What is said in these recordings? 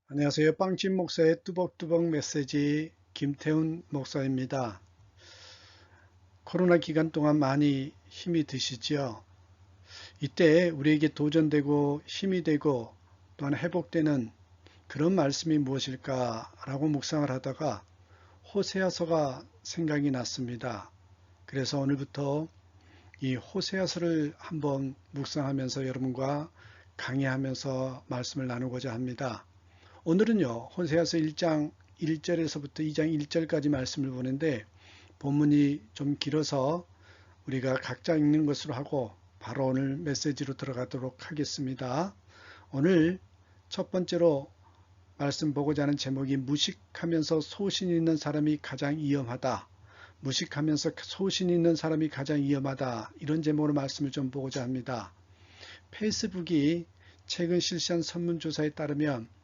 안녕하세요. 빵집 목사의 뚜벅뚜벅 메시지 김태훈 목사입니다. 코로나 기간 동안 많이 힘이 드시죠? 이때 우리에게 도전되고 힘이 되고 또한 회복되는 그런 말씀이 무엇일까라고 묵상을 하다가 호세아서가 생각이 났습니다. 그래서 오늘부터 이 호세아서를 한번 묵상하면서 여러분과 강의하면서 말씀을 나누고자 합니다. 오늘은요, 호세아서 1장 1절에서부터 2장 1절까지 말씀을 보는데 본문이 좀 길어서 우리가 각자 읽는 것으로 하고 바로 오늘 메시지로 들어가도록 하겠습니다. 오늘 첫 번째로 말씀 보고자 하는 제목이 무식하면서 소신 있는 사람이 가장 위험하다. 무식하면서 소신 있는 사람이 가장 위험하다. 이런 제목으로 말씀을 좀 보고자 합니다. 페이스북이 최근 실시한 설문조사에 따르면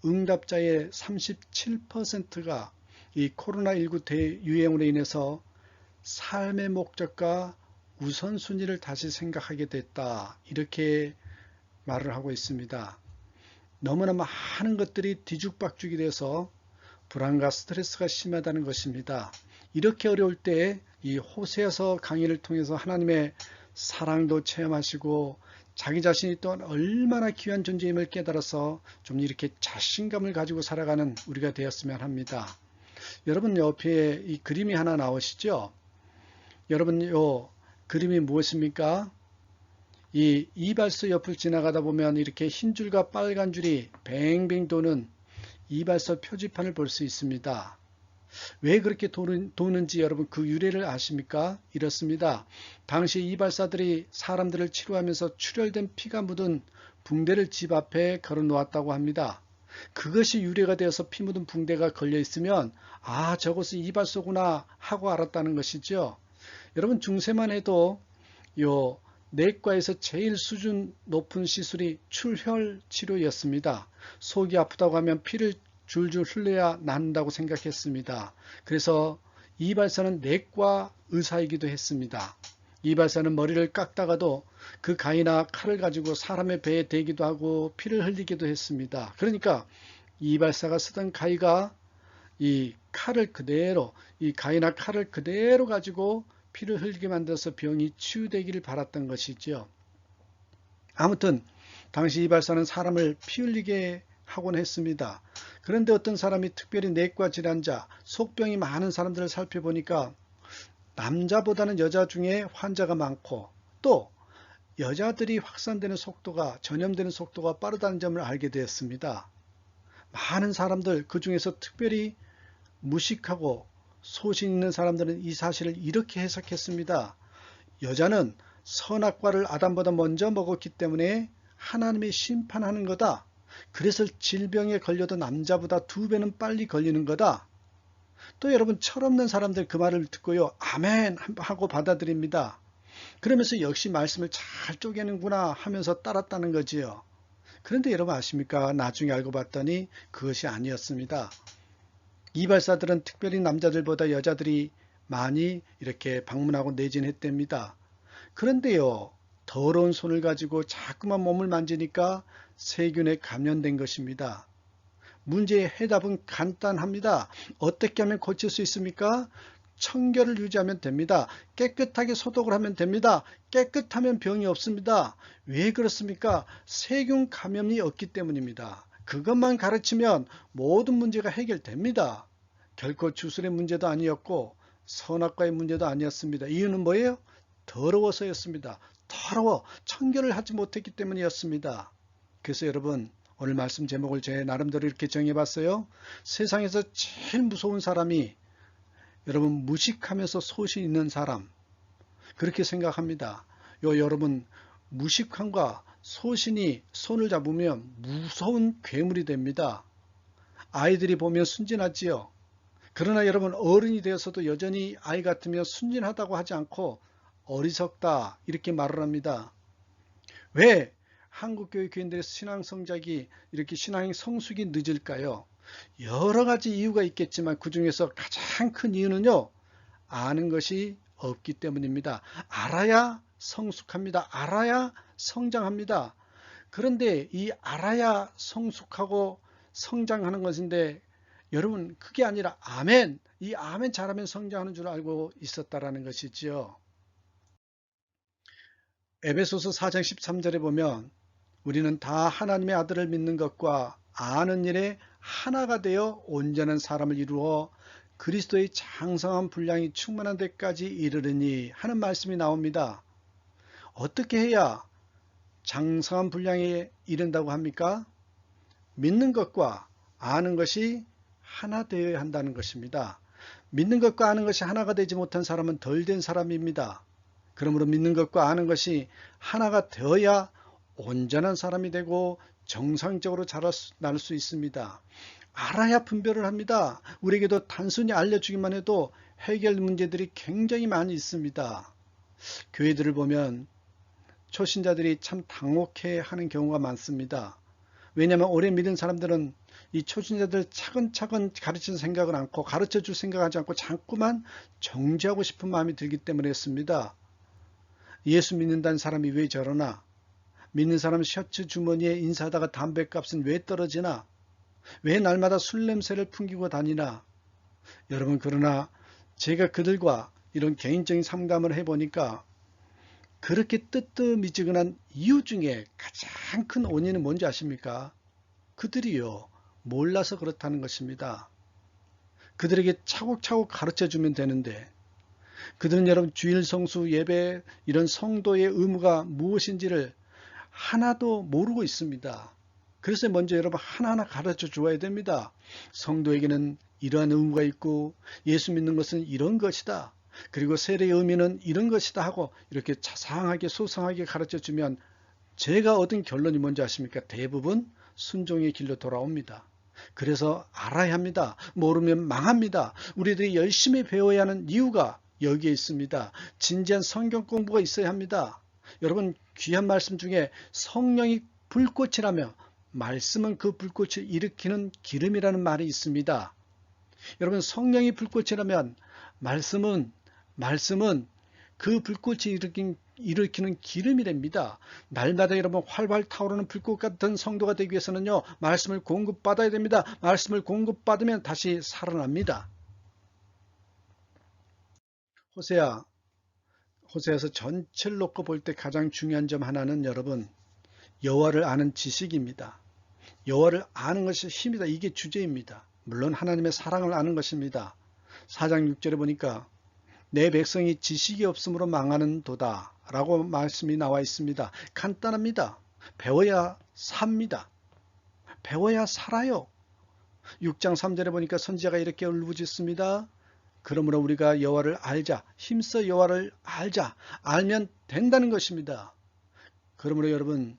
응답자의 37%가 이 코로나19 대유행으로 인해서 삶의 목적과 우선순위를 다시 생각하게 됐다. 이렇게 말을 하고 있습니다. 너무나 많은 것들이 뒤죽박죽이 돼서 불안과 스트레스가 심하다는 것입니다. 이렇게 어려울 때 이 호세아서 강의를 통해서 하나님의 사랑도 체험하시고 자기 자신이 또한 얼마나 귀한 존재임을 깨달아서 좀 이렇게 자신감을 가지고 살아가는 우리가 되었으면 합니다. 여러분 옆에 이 그림이 하나 나오시죠? 여러분 요 그림이 무엇입니까? 이 이발소 옆을 지나가다 보면 이렇게 흰 줄과 빨간 줄이 뱅뱅 도는 이발소 표지판을 볼 수 있습니다. 왜 그렇게 도는지 여러분 그 유래를 아십니까? 이렇습니다. 당시 이발사들이 사람들을 치료하면서 출혈된 피가 묻은 붕대를 집 앞에 걸어 놓았다고 합니다. 그것이 유래가 되어서 피 묻은 붕대가 걸려 있으면 아, 저것은 이발소구나 하고 알았다는 것이죠. 여러분 중세만 해도 요 내과에서 제일 수준 높은 시술이 출혈 치료였습니다. 속이 아프다고 하면 피를 줄줄 흘려야 낫는다고 생각했습니다. 그래서 이발사는 내과 의사이기도 했습니다. 이발사는 머리를 깎다가도 그 가위나 칼을 가지고 사람의 배에 대기도 하고 피를 흘리기도 했습니다. 그러니까 이발사가 쓰던 가위가 이 가위나 칼을 그대로 가지고 피를 흘리게 만들어서 병이 치유되기를 바랐던 것이죠. 아무튼 당시 이발사는 사람을 피 흘리게 하곤 했습니다. 그런데 어떤 사람이 특별히 내과 질환자, 속병이 많은 사람들을 살펴보니까 남자보다는 여자 중에 환자가 많고 또 여자들이 확산되는 속도가 전염되는 속도가 빠르다는 점을 알게 되었습니다. 많은 사람들 그 중에서 특별히 무식하고 소신 있는 사람들은 이 사실을 이렇게 해석했습니다. 여자는 선악과를 아담보다 먼저 먹었기 때문에 하나님이 심판하는 거다. 그래서 질병에 걸려도 남자보다 2배는 빨리 걸리는 거다. 또 여러분 철없는 사람들 그 말을 듣고요. 아멘 하고 받아들입니다. 그러면서 역시 말씀을 잘 쪼개는구나 하면서 따랐다는 거지요. 그런데 여러분 아십니까? 나중에 알고 봤더니 그것이 아니었습니다. 이발사들은 특별히 남자들보다 여자들이 많이 이렇게 방문하고 내진했답니다. 그런데요, 더러운 손을 가지고 자꾸만 몸을 만지니까 세균에 감염된 것입니다. 문제의 해답은 간단합니다. 어떻게 하면 고칠 수 있습니까? 청결을 유지하면 됩니다. 깨끗하게 소독을 하면 됩니다. 깨끗하면 병이 없습니다. 왜 그렇습니까? 세균 감염이 없기 때문입니다. 그것만 가르치면 모든 문제가 해결됩니다. 결코 주술의 문제도 아니었고 선악과의 문제도 아니었습니다. 이유는 뭐예요? 더러워서였습니다. 더러워 청결을 하지 못했기 때문이었습니다. 그래서 여러분 오늘 말씀 제목을 제 나름대로 이렇게 정해봤어요. 세상에서 제일 무서운 사람이 여러분 무식하면서 소신 있는 사람 그렇게 생각합니다. 여러분 무식함과 소신이 손을 잡으면 무서운 괴물이 됩니다. 아이들이 보면 순진하지요. 그러나 여러분 어른이 되어서도 여전히 아이 같으면 순진하다고 하지 않고 어리석다 이렇게 말을 합니다. 왜 한국교회 교인들의 신앙 성장이 이렇게 신앙 성숙이 늦을까요? 여러 가지 이유가 있겠지만 그 중에서 가장 큰 이유는요. 아는 것이 없기 때문입니다. 알아야 성숙합니다. 알아야 성장합니다. 그런데 이 알아야 성숙하고 성장하는 것인데 여러분 그게 아니라 아멘, 이 아멘 잘하면 성장하는 줄 알고 있었다라는 것이지요. 에베소서 4장 13절에 보면 우리는 다 하나님의 아들을 믿는 것과 아는 일에 하나가 되어 온전한 사람을 이루어 그리스도의 장성한 분량이 충만한 데까지 이르르니 하는 말씀이 나옵니다. 어떻게 해야 장성한 분량에 이른다고 합니까? 믿는 것과 아는 것이 하나 되어야 한다는 것입니다. 믿는 것과 아는 것이 하나가 되지 못한 사람은 덜 된 사람입니다. 그러므로 믿는 것과 아는 것이 하나가 되어야 온전한 사람이 되고 정상적으로 자랄 수 있습니다. 알아야 분별을 합니다. 우리에게도 단순히 알려주기만 해도 해결 문제들이 굉장히 많이 있습니다. 교회들을 보면 초신자들이 참 당혹해하는 경우가 많습니다. 왜냐하면 오래 믿은 사람들은 이 초신자들 차근차근 가르칠 생각은 않고 가르쳐줄 생각하지 않고 자꾸만 정죄하고 싶은 마음이 들기 때문에 했습니다. 예수 믿는다는 사람이 왜 저러나? 믿는 사람 셔츠 주머니에 인사하다가 담배값은 왜 떨어지나? 왜 날마다 술 냄새를 풍기고 다니나? 여러분, 그러나 제가 그들과 이런 개인적인 상담을 해보니까 그렇게 뜨뜻미지근한 이유 중에 가장 큰 원인은 뭔지 아십니까? 그들이요, 몰라서 그렇다는 것입니다. 그들에게 차곡차곡 가르쳐주면 되는데 그들은 여러분 주일 성수 예배 이런 성도의 의무가 무엇인지를 하나도 모르고 있습니다. 그래서 먼저 여러분 하나하나 가르쳐 주어야 됩니다. 성도에게는 이러한 의무가 있고 예수 믿는 것은 이런 것이다. 그리고 세례의 의미는 이런 것이다 하고 이렇게 자상하게 소상하게 가르쳐 주면 제가 얻은 결론이 뭔지 아십니까? 대부분 순종의 길로 돌아옵니다. 그래서 알아야 합니다. 모르면 망합니다. 우리들이 열심히 배워야 하는 이유가 여기에 있습니다. 진지한 성경 공부가 있어야 합니다. 여러분 귀한 말씀 중에 성령이 불꽃이라며 말씀은 그 불꽃을 일으키는 기름이라는 말이 있습니다. 여러분 성령이 불꽃이라면 말씀은 그 불꽃이 일으키는 기름이랍니다. 날마다 여러분 활활 타오르는 불꽃 같은 성도가 되기 위해서는요. 말씀을 공급받아야 됩니다. 말씀을 공급받으면 다시 살아납니다. 호세아서 전체를 놓고 볼 때 가장 중요한 점 하나는 여러분 여호와를 아는 지식입니다. 여호와를 아는 것이 힘이다. 이게 주제입니다. 물론 하나님의 사랑을 아는 것입니다. 4장 6절에 보니까 내 백성이 지식이 없으므로 망하는 도다 라고 말씀이 나와 있습니다. 간단합니다. 배워야 삽니다. 배워야 살아요. 6장 3절에 보니까 선지자가 이렇게 울부짖습니다. 그러므로 우리가 여호와를 알자. 힘써 여호와를 알자. 알면 된다는 것입니다. 그러므로 여러분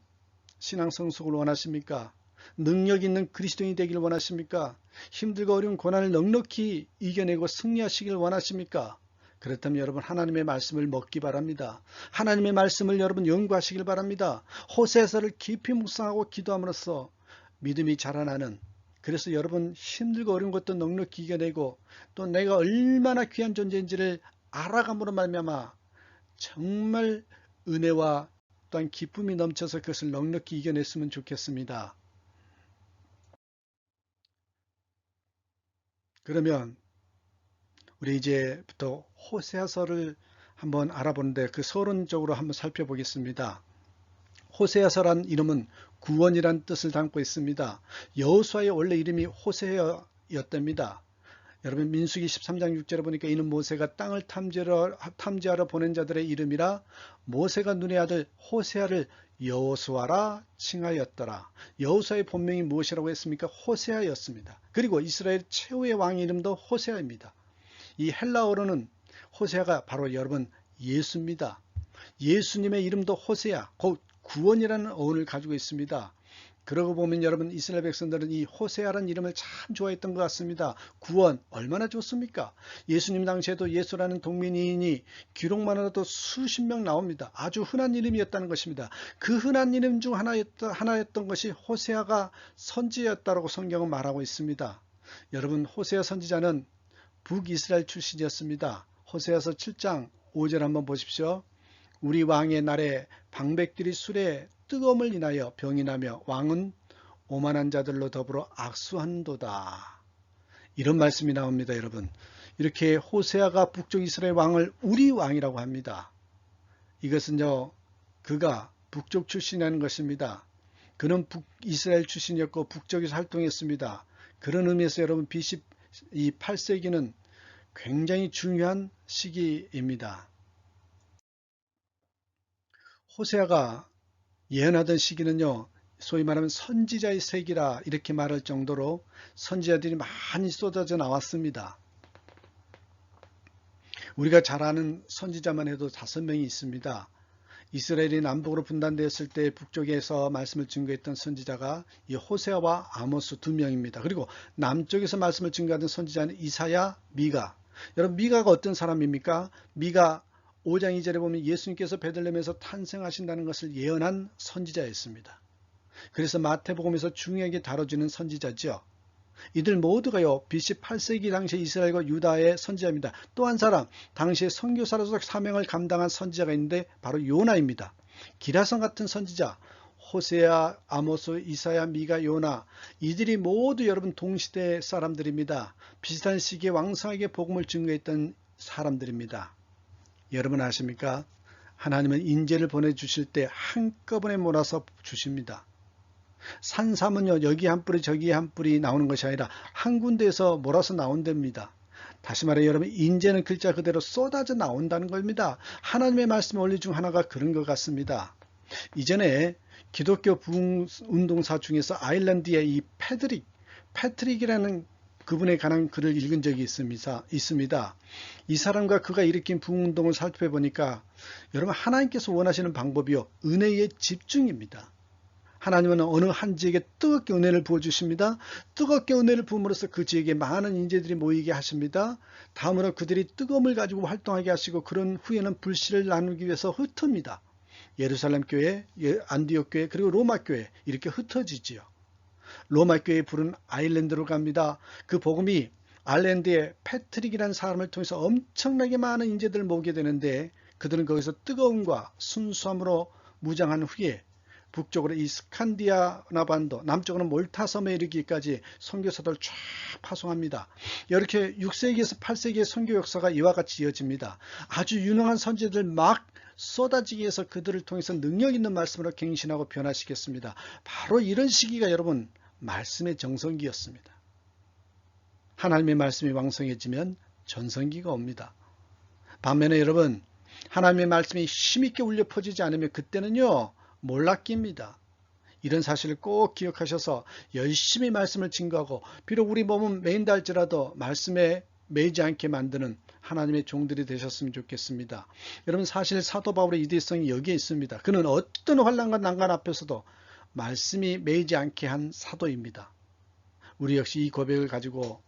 신앙 성숙을 원하십니까? 능력 있는 그리스도인이 되기를 원하십니까? 힘들고 어려운 고난을 넉넉히 이겨내고 승리하시길 원하십니까? 그렇다면 여러분 하나님의 말씀을 먹기 바랍니다. 하나님의 말씀을 여러분 연구하시길 바랍니다. 호세아서를 깊이 묵상하고 기도함으로써 믿음이 자라나는 그래서 여러분 힘들고 어려운 것도 넉넉히 이겨내고 또 내가 얼마나 귀한 존재인지를 알아감으로 말미암아 정말 은혜와 또한 기쁨이 넘쳐서 그것을 넉넉히 이겨냈으면 좋겠습니다. 그러면 우리 이제부터 호세아서를 한번 알아보는데 그 서론적으로 한번 살펴보겠습니다. 호세아서란 이름은 구원이란 뜻을 담고 있습니다. 여호수아의 원래 이름이 호세아였답니다. 여러분 민수기 13장 6절에 보니까 이는 모세가 땅을 탐지하러 보낸 자들의 이름이라 모세가 눈의 아들 호세아를 여호수아라 칭하였더라. 여호수아의 본명이 무엇이라고 했습니까? 호세아였습니다. 그리고 이스라엘 최후의 왕 이름도 호세아입니다. 이 헬라어로는 호세아가 바로 여러분 예수입니다. 예수님의 이름도 호세아, 곧 구원이라는 어원을 가지고 있습니다. 그러고 보면 여러분 이스라엘 백성들은 이 호세아라는 이름을 참 좋아했던 것 같습니다. 구원 얼마나 좋습니까? 예수님 당시에도 예수라는 동명이인이 기록만 하도 수십 명 나옵니다. 아주 흔한 이름이었다는 것입니다. 그 흔한 이름 중 하나였던 것이 호세아가 선지자였다고 성경은 말하고 있습니다. 여러분 호세아 선지자는 북이스라엘 출신이었습니다. 호세아서 7장 5절 한번 보십시오. 우리 왕의 날에 방백들이 술에 뜨거움을 인하여 병이 나며 왕은 오만한 자들로 더불어 악수한도다. 이런 말씀이 나옵니다, 여러분. 이렇게 호세아가 북쪽 이스라엘 왕을 우리 왕이라고 합니다. 이것은요, 그가 북쪽 출신이라는 것입니다. 그는 북이스라엘 출신이었고 북쪽에서 활동했습니다. 그런 의미에서 여러분 BC 8세기는 굉장히 중요한 시기입니다. 호세아가 예언하던 시기는요, 소위 말하면 선지자의 세기라 이렇게 말할 정도로 선지자들이 많이 쏟아져 나왔습니다. 우리가 잘 아는 선지자만 해도 5명이 있습니다. 이스라엘이 남북으로 분단되었을 때 북쪽에서 말씀을 증거했던 선지자가 이 호세아와 아모스 2명입니다. 그리고 남쪽에서 말씀을 증거하던 선지자는 이사야, 미가. 여러분, 미가가 어떤 사람입니까? 미가 5장 2절에 보면 예수님께서 베들레헴에서 탄생하신다는 것을 예언한 선지자였습니다. 그래서 마태복음에서 중요하게 다뤄지는 선지자죠. 이들 모두가요, BC 8세기 당시 이스라엘과 유다의 선지자입니다. 또 한 사람, 당시에 선교사로서 사명을 감당한 선지자가 있는데 바로 요나입니다. 기라성 같은 선지자, 호세아, 아모스, 이사야, 미가, 요나, 이들이 모두 여러분 동시대 사람들입니다. 비슷한 시기에 왕성하게 복음을 증거했던 사람들입니다. 여러분 아십니까? 하나님은 인재를 보내주실 때 한꺼번에 몰아서 주십니다. 산삼은요, 여기 한 뿌리 저기 한 뿌리 나오는 것이 아니라 한 군데에서 몰아서 나온답니다. 다시 말해 여러분, 인재는 글자 그대로 쏟아져 나온다는 겁니다. 하나님의 말씀의 원리 중 하나가 그런 것 같습니다. 이전에 기독교 부흥운동사 중에서 아일랜드의 이 패트릭이라는 그분에 관한 글을 읽은 적이 있습니다. 이 사람과 그가 일으킨 부흥운동을 살펴보니까 여러분, 하나님께서 원하시는 방법이요, 은혜의 집중입니다. 하나님은 어느 한 지역에 뜨겁게 은혜를 부어주십니다. 뜨겁게 은혜를 부음으로써 그 지역에 많은 인재들이 모이게 하십니다. 다음으로 그들이 뜨거움을 가지고 활동하게 하시고 그런 후에는 불씨를 나누기 위해서 흩습니다. 예루살렘 교회, 안디옥 교회, 그리고 로마 교회 이렇게 흩어지지요. 로마 교회의 불은 아일랜드로 갑니다. 그 복음이 아일랜드의 패트릭이라는 사람을 통해서 엄청나게 많은 인재들을 모으게 되는데 그들은 거기서 뜨거움과 순수함으로 무장한 후에 북쪽으로 이 스칸디아나 반도, 남쪽으로는 몰타 섬에 이르기까지 선교사들을 쫙 파송합니다. 이렇게 6세기에서 8세기의 선교 역사가 이와 같이 이어집니다. 아주 유능한 선지자들 막 쏟아지기 위해서 그들을 통해서 능력 있는 말씀으로 갱신하고 변화시켰습니다. 바로 이런 시기가 여러분 말씀의 정성기였습니다. 하나님의 말씀이 왕성해지면 전성기가 옵니다. 반면에 여러분, 하나님의 말씀이 힘있게 울려 퍼지지 않으면 그때는요, 몰락기입니다. 이런 사실을 꼭 기억하셔서 열심히 말씀을 증거하고 비록 우리 몸은 메인다 할지라도 말씀에 매이지 않게 만드는 하나님의 종들이 되셨으면 좋겠습니다. 여러분, 사실 사도 바울의 이대성이 여기에 있습니다. 그는 어떤 환난과 난관 앞에서도 말씀이 매이지 않게 한 사도입니다. 우리 역시 이 고백을 가지고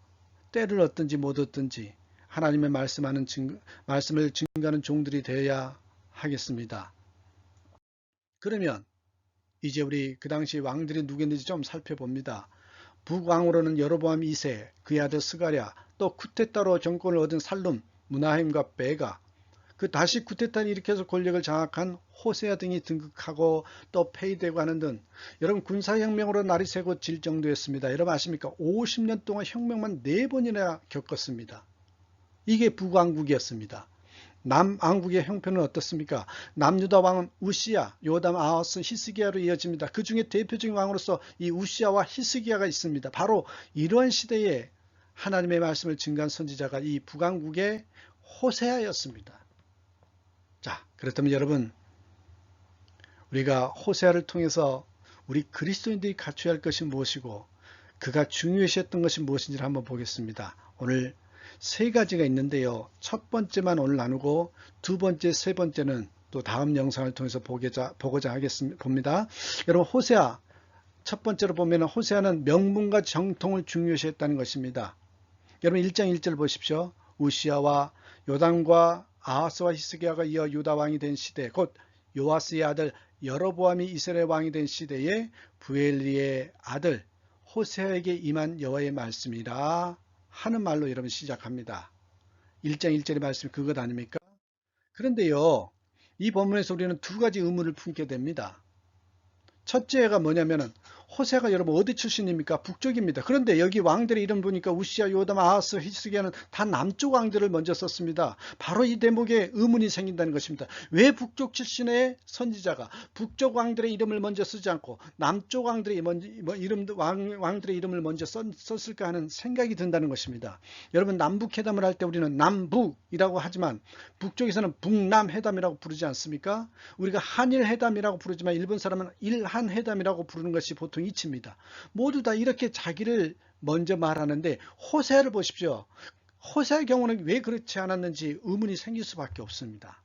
때를 얻든지 못 얻든지 하나님의 말씀을 증거하는 종들이 되어야 하겠습니다. 그러면 이제 우리 그 당시 왕들이 누구였는지 좀 살펴봅니다. 북왕으로는 여로보암 2세, 그의 아들 스가랴, 또 쿠데타로 정권을 얻은 살룸, 무나햄과 베가, 그 다시 쿠데타를 일으켜서 권력을 장악한 호세아 등이 등극하고 또 폐위되고 하는 등 여러분 군사혁명으로 날이 새고 질 정도였습니다. 여러분 아십니까? 50년 동안 혁명만 4번이나 겪었습니다. 이게 북왕국이었습니다. 남왕국의 형편은 어떻습니까? 남유다 왕은 우시야, 요담, 아하스, 히스기야로 이어집니다. 그 중에 대표적인 왕으로서 이 우시야와 히스기야가 있습니다. 바로 이러한 시대에 하나님의 말씀을 증거한 선지자가 이 북왕국의 호세아였습니다. 자, 그렇다면 여러분, 우리가 호세아를 통해서 우리 그리스도인들이 갖춰야 할 것이 무엇이고 그가 중요시했던 것이 무엇인지를 한번 보겠습니다. 오늘 3가지가 있는데요. 첫 번째만 오늘 나누고 두 번째, 세 번째는 또 다음 영상을 통해서 보고자 봅니다. 여러분, 호세아 첫 번째로 보면 호세아는 명분과 정통을 중요시했다는 것입니다. 여러분 1장 1절 보십시오. 우시야와 요담과 아하스와 히스기야가 이어 유다 왕이 된 시대, 곧 요아스의 아들 여로보암이 이스라엘 왕이 된 시대에 부엘리의 아들 호세아에게 임한 여호와의 말씀이라 하는 말로 여러분 시작합니다. 1장 1절의 말씀이 그것 아닙니까? 그런데요, 이 본문에서 우리는 2가지 의문을 품게 됩니다. 첫째가 뭐냐면은 호세아가 여러분 어디 출신입니까? 북쪽입니다. 그런데 여기 왕들의 이름 보니까 우시야, 요담, 아하스, 히스기야는 다 남쪽 왕들을 먼저 썼습니다. 바로 이 대목에 의문이 생긴다는 것입니다. 왜 북쪽 출신의 선지자가 북쪽 왕들의 이름을 먼저 쓰지 않고 남쪽 왕들의 왕들의 이름을 먼저 썼을까 하는 생각이 든다는 것입니다. 여러분 남북회담을 할 때 우리는 남북이라고 하지만 북쪽에서는 북남회담이라고 부르지 않습니까? 우리가 한일회담이라고 부르지만 일본 사람은 일한회담이라고 부르는 것이 보통 이치입니다. 모두 다 이렇게 자기를 먼저 말하는데 호세아를 보십시오. 호세아의 경우는 왜 그렇지 않았는지 의문이 생길 수밖에 없습니다.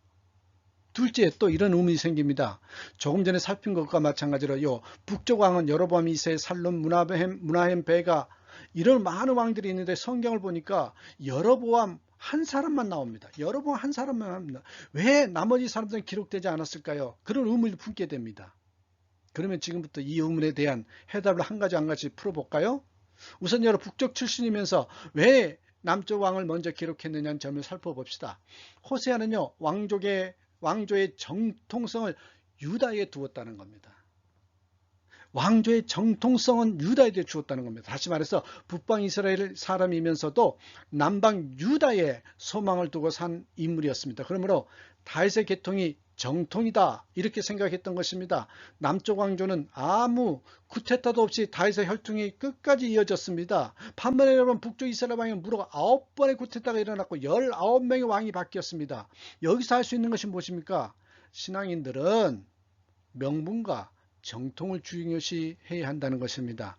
둘째, 또 이런 의문이 생깁니다. 조금 전에 살핀 것과 마찬가지로 북쪽 왕은 여로보암 2세, 살룸, 문하햄, 베가 이런 많은 왕들이 있는데 성경을 보니까 여로보암 한 사람만 나옵니다. 여로보암 한 사람만 합니다. 왜 나머지 사람들은 기록되지 않았을까요? 그런 의문을 품게 됩니다. 그러면 지금부터 이 의문에 대한 해답을 한 가지 풀어볼까요? 우선 여러분 북쪽 출신이면서 왜 남쪽 왕을 먼저 기록했느냐는 점을 살펴봅시다. 호세아는요 왕조의 정통성을 유다에 두었다는 겁니다. 왕조의 정통성은 유다에게 주었다는 겁니다. 다시 말해서 북방 이스라엘 사람이면서도 남방 유다에 소망을 두고 산 인물이었습니다. 그러므로 다윗의 계통이 정통이다 이렇게 생각했던 것입니다. 남쪽 왕조는 아무 쿠데타도 없이 다윗의 혈통이 끝까지 이어졌습니다. 반면에 여러분 북쪽 이스라엘 왕은 무려 9번의 쿠데타가 일어났고 19명의 왕이 바뀌었습니다. 여기서 할 수 있는 것이 무엇입니까? 신앙인들은 명분과 정통을 중요시해야 한다는 것입니다.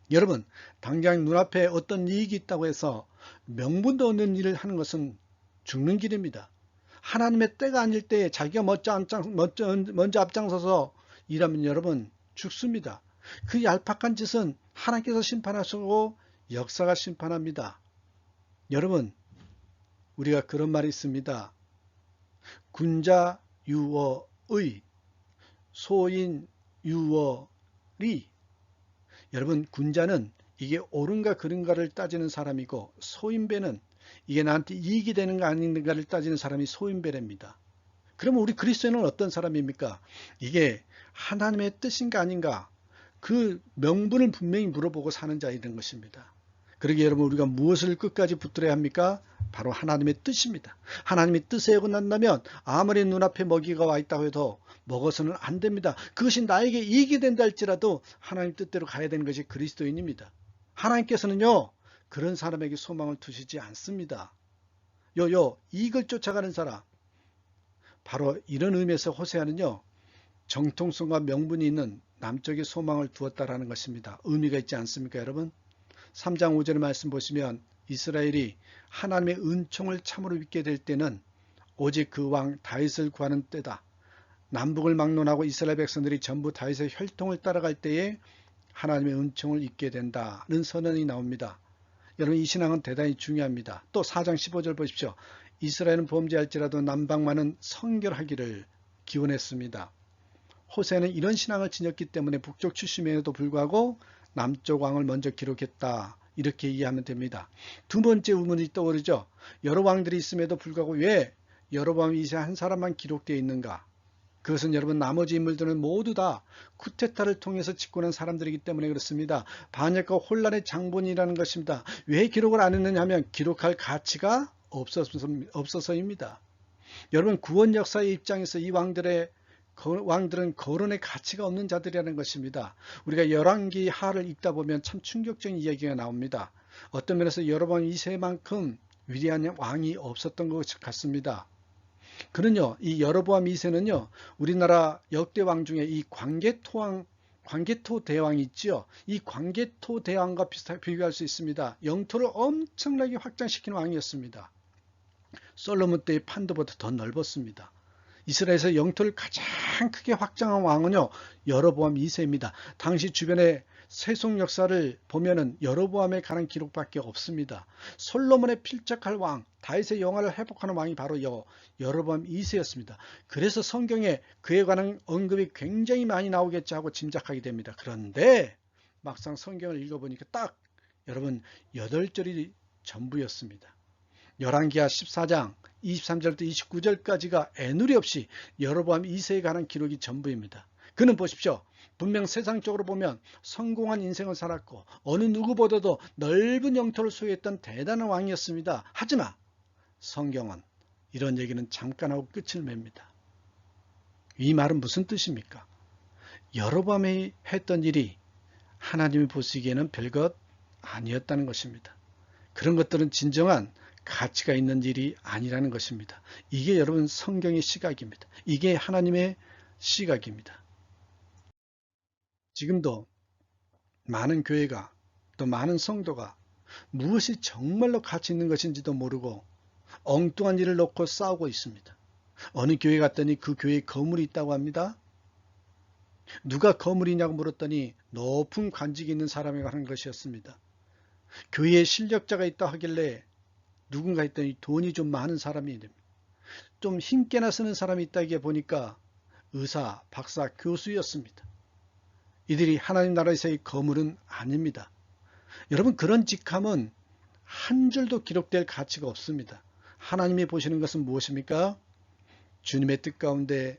여러분 당장 눈앞에 어떤 이익이 있다고 해서 명분도 없는 일을 하는 것은 죽는 길입니다. 하나님의 때가 아닐 때에 자기가 먼저 앞장서서 일하면 여러분 죽습니다. 그 얄팍한 짓은 하나님께서 심판하시고 역사가 심판합니다. 여러분 우리가 그런 말이 있습니다. 군자 유어의 소인 유월이 여러분 군자는 이게 옳은가 그른가를 따지는 사람이고 소인배는 이게 나한테 이익이 되는가 아닌가를 따지는 사람이 소인배랍니다. 그러면 우리 그리스도인은 어떤 사람입니까? 이게 하나님의 뜻인가 아닌가 그 명분을 분명히 물어보고 사는 자이라는 것입니다. 그러기에 여러분 우리가 무엇을 끝까지 붙들어야 합니까? 바로 하나님의 뜻입니다. 하나님의 뜻에 어긋난다면 아무리 눈앞에 먹이가 와 있다고 해도 먹어서는 안 됩니다. 그것이 나에게 이익이 된다 할지라도 하나님 뜻대로 가야 되는 것이 그리스도인입니다. 하나님께서는요 그런 사람에게 소망을 두시지 않습니다. 이익을 쫓아가는 사람 바로 이런 의미에서 호세아는요 정통성과 명분이 있는 남쪽에 소망을 두었다라는 것입니다. 의미가 있지 않습니까 여러분? 3장 5절의 말씀 보시면 이스라엘이 하나님의 은총을 참으로 믿게 될 때는 오직 그 왕 다윗을 구하는 때다. 남북을 막론하고 이스라엘 백성들이 전부 다윗의 혈통을 따라갈 때에 하나님의 은총을 입게 된다는 선언이 나옵니다. 여러분 이 신앙은 대단히 중요합니다. 또 4장 15절 보십시오. 이스라엘은 범죄할지라도 남방만은 성결하기를 기원했습니다. 호세아는 이런 신앙을 지녔기 때문에 북쪽 출신임에도 불구하고 남쪽 왕을 먼저 기록했다. 이렇게 이해하면 됩니다. 두 번째 의문이 떠오르죠. 여러 왕들이 있음에도 불구하고 왜 여로보암 2세 한 사람만 기록되어 있는가? 그것은 여러분 나머지 인물들은 모두 다 쿠데타를 통해서 집권한 사람들이기 때문에 그렇습니다. 반역과 혼란의 장본이라는 것입니다. 왜 기록을 안 했느냐 하면 기록할 가치가 없어서입니다. 여러분 구원 역사의 입장에서 이 왕들은 거론의 가치가 없는 자들이라는 것입니다. 우리가 열왕기 하를 읽다 보면 참 충격적인 이야기가 나옵니다. 어떤 면에서 여로보암 2세만큼 위대한 왕이 없었던 것 같습니다. 그는요, 이 여로보암 2세는요, 우리나라 역대 왕 중에 이 광개토 대왕이 있죠. 이 광개토 대왕과 비교할 수 있습니다. 영토를 엄청나게 확장시킨 왕이었습니다. 솔로몬 때의 판도보다 더 넓었습니다. 이스라엘에서 영토를 가장 크게 확장한 왕은요, 여로보암 2세입니다. 당시 주변의 세속 역사를 보면은 여로보암에 관한 기록밖에 없습니다. 솔로몬의 필적할 왕, 다윗의 영화를 회복하는 왕이 바로 여로보암 2세였습니다. 그래서 성경에 그에 관한 언급이 굉장히 많이 나오겠지 하고 짐작하게 됩니다. 그런데 막상 성경을 읽어보니까 딱 여러분 8절이 전부였습니다. 열왕기하 14장 23절부터 29절까지가 애누리 없이 여로보암 2세에 관한 기록이 전부입니다. 그는 보십시오. 분명 세상적으로 보면 성공한 인생을 살았고 어느 누구보다도 넓은 영토를 소유했던 대단한 왕이었습니다. 하지만 성경은 이런 얘기는 잠깐 하고 끝을 맵니다. 이 말은 무슨 뜻입니까? 여로보암이 했던 일이 하나님이 보시기에는 별것 아니었다는 것입니다. 그런 것들은 진정한 가치가 있는 일이 아니라는 것입니다. 이게 여러분 성경의 시각입니다. 이게 하나님의 시각입니다. 지금도 많은 교회가 또 많은 성도가 무엇이 정말로 가치 있는 것인지도 모르고 엉뚱한 일을 놓고 싸우고 있습니다. 어느 교회 갔더니 그 교회에 거물이 있다고 합니다. 누가 거물이냐고 물었더니 높은 관직이 있는 사람이 하는 것이었습니다. 교회에 실력자가 있다 하길래 누군가 했더니 돈이 좀 많은 사람이 됩니다. 좀 힘께나 쓰는 사람이 있다기에 보니까 의사, 박사, 교수였습니다. 이들이 하나님 나라에서의 거물은 아닙니다. 여러분 그런 직함은 한 줄도 기록될 가치가 없습니다. 하나님이 보시는 것은 무엇입니까? 주님의 뜻 가운데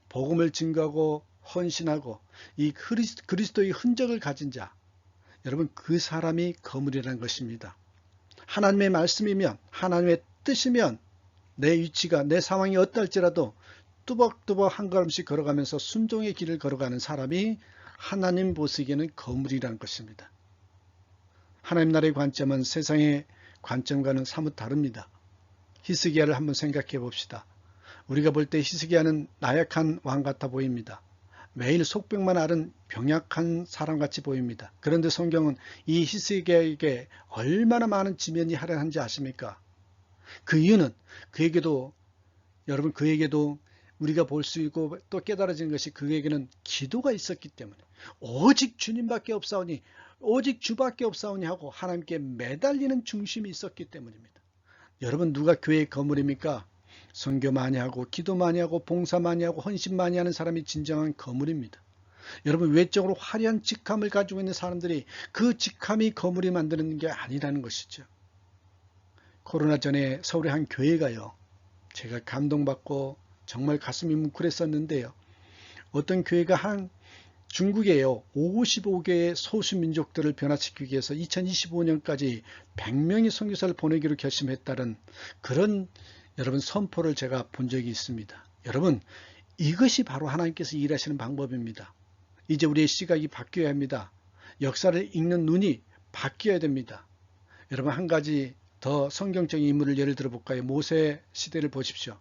복음을 증거하고 헌신하고 이 그리스도의 흔적을 가진 자, 여러분 그 사람이 거물이라는 것입니다. 하나님의 말씀이면 하나님의 뜻이면 내 위치가 내 상황이 어떨지라도 뚜벅뚜벅 한 걸음씩 걸어가면서 순종의 길을 걸어가는 사람이 하나님 보시기에는 거물이라는 것입니다. 하나님 나라의 관점은 세상의 관점과는 사뭇 다릅니다. 히스기야를 한번 생각해 봅시다. 우리가 볼 때 히스기야는 나약한 왕 같아 보입니다. 매일 속병만 앓은 병약한 사람같이 보입니다. 그런데 성경은 이 히스기야에게 얼마나 많은 지면이 할애한지 아십니까? 그 이유는 여러분 그에게도 우리가 볼 수 있고 또 깨달아지는 것이 그에게는 기도가 있었기 때문에 오직 주님밖에 없사오니 오직 주밖에 없사오니 하고 하나님께 매달리는 중심이 있었기 때문입니다. 여러분 누가 교회의 거물입니까? 선교 많이 하고 기도 많이 하고 봉사 많이 하고 헌신 많이 하는 사람이 진정한 거물입니다. 여러분 외적으로 화려한 직함을 가지고 있는 사람들이 그 직함이 거물이 만드는 게 아니라는 것이죠. 코로나 전에 서울의 한 교회가요. 제가 감동받고 정말 가슴이 뭉클했었는데요. 어떤 교회가 한 중국에요. 55개의 소수민족들을 변화시키기 위해서 2025년까지 100명의 선교사를 보내기로 결심했다는 그런 여러분 선포를 제가 본 적이 있습니다. 여러분 이것이 바로 하나님께서 일하시는 방법입니다. 이제 우리의 시각이 바뀌어야 합니다. 역사를 읽는 눈이 바뀌어야 됩니다. 여러분 한 가지 더 성경적인 인물을 예를 들어볼까요? 모세 시대를 보십시오.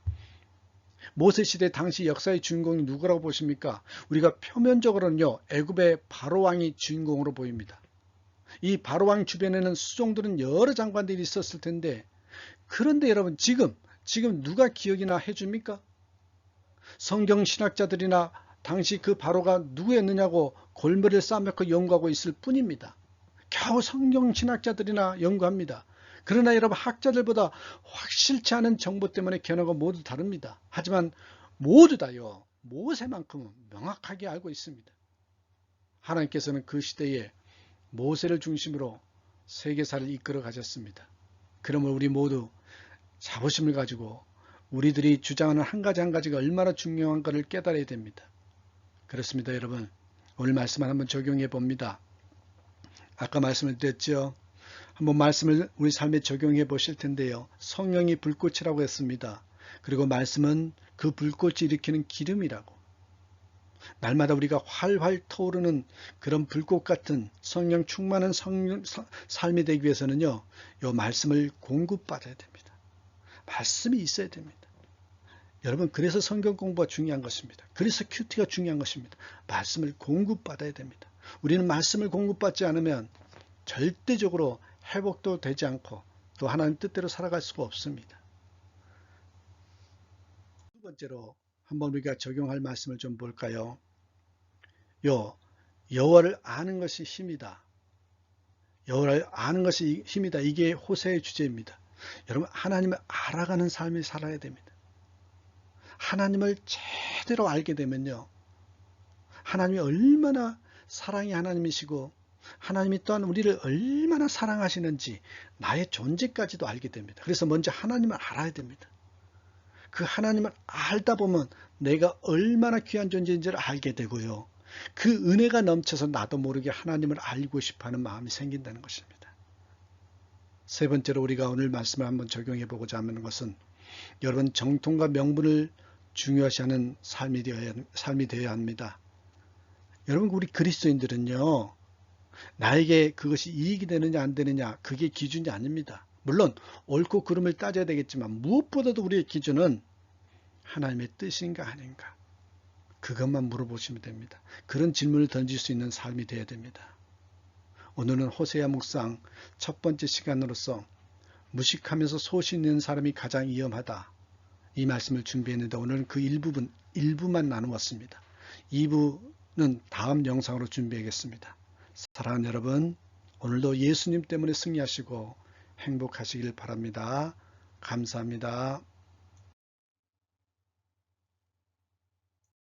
모세 시대 당시 역사의 주인공이 누구라고 보십니까? 우리가 표면적으로는요 애굽의 바로왕이 주인공으로 보입니다. 이 바로왕 주변에는 수종들은 여러 장관들이 있었을 텐데 그런데 여러분 지금 누가 기억이나 해줍니까? 성경 신학자들이나 당시 그 바로가 누구였느냐고 골머리를 싸매고 연구하고 있을 뿐입니다. 겨우 성경 신학자들이나 연구합니다. 그러나 여러분 학자들보다 확실치 않은 정보 때문에 견해가 모두 다릅니다. 하지만 모두 다요 모세만큼은 명확하게 알고 있습니다. 하나님께서는 그 시대에 모세를 중심으로 세계사를 이끌어 가셨습니다. 그러면 우리 모두 자부심을 가지고 우리들이 주장하는 한 가지 한 가지가 얼마나 중요한가를 깨달아야 됩니다. 그렇습니다. 여러분 오늘 말씀을 한번 적용해 봅니다. 아까 말씀을 드렸죠. 한번 말씀을 우리 삶에 적용해 보실 텐데요. 성령이 불꽃이라고 했습니다. 그리고 말씀은 그 불꽃이 일으키는 기름이라고. 날마다 우리가 활활 타오르는 그런 불꽃 같은 성령 충만한 삶이 되기 위해서는요. 이 말씀을 공급받아야 됩니다. 말씀이 있어야 됩니다. 여러분 그래서 성경 공부가 중요한 것입니다. 그래서 큐티가 중요한 것입니다. 말씀을 공급받아야 됩니다. 우리는 말씀을 공급받지 않으면 절대적으로 회복도 되지 않고 또 하나님 뜻대로 살아갈 수가 없습니다. 두 번째로 한번 우리가 적용할 말씀을 좀 볼까요? 여호와를 아는 것이 힘이다. 여호와를 아는 것이 힘이다. 이게 호세의 주제입니다. 여러분 하나님을 알아가는 삶을 살아야 됩니다. 하나님을 제대로 알게 되면요. 하나님이 얼마나 사랑의 하나님이시고 하나님이 또한 우리를 얼마나 사랑하시는지 나의 존재까지도 알게 됩니다. 그래서 먼저 하나님을 알아야 됩니다. 그 하나님을 알다 보면 내가 얼마나 귀한 존재인지를 알게 되고요. 그 은혜가 넘쳐서 나도 모르게 하나님을 알고 싶어하는 마음이 생긴다는 것입니다. 세 번째로 우리가 오늘 말씀을 한번 적용해 보고자 하는 것은 여러분 정통과 명분을 중요시하는 삶이 되어야 합니다. 여러분 우리 그리스도인들은요. 나에게 그것이 이익이 되느냐 안 되느냐 그게 기준이 아닙니다. 물론 옳고 그름을 따져야 되겠지만 무엇보다도 우리의 기준은 하나님의 뜻인가 아닌가 그것만 물어보시면 됩니다. 그런 질문을 던질 수 있는 삶이 되어야 됩니다. 오늘은 호세아 묵상 첫 번째 시간으로서 무식하면서 소신 있는 사람이 가장 위험하다. 이 말씀을 준비했는데 오늘은 그 일부만 나누었습니다. 2부는 다음 영상으로 준비하겠습니다. 사랑하는 여러분, 오늘도 예수님 때문에 승리하시고 행복하시길 바랍니다. 감사합니다.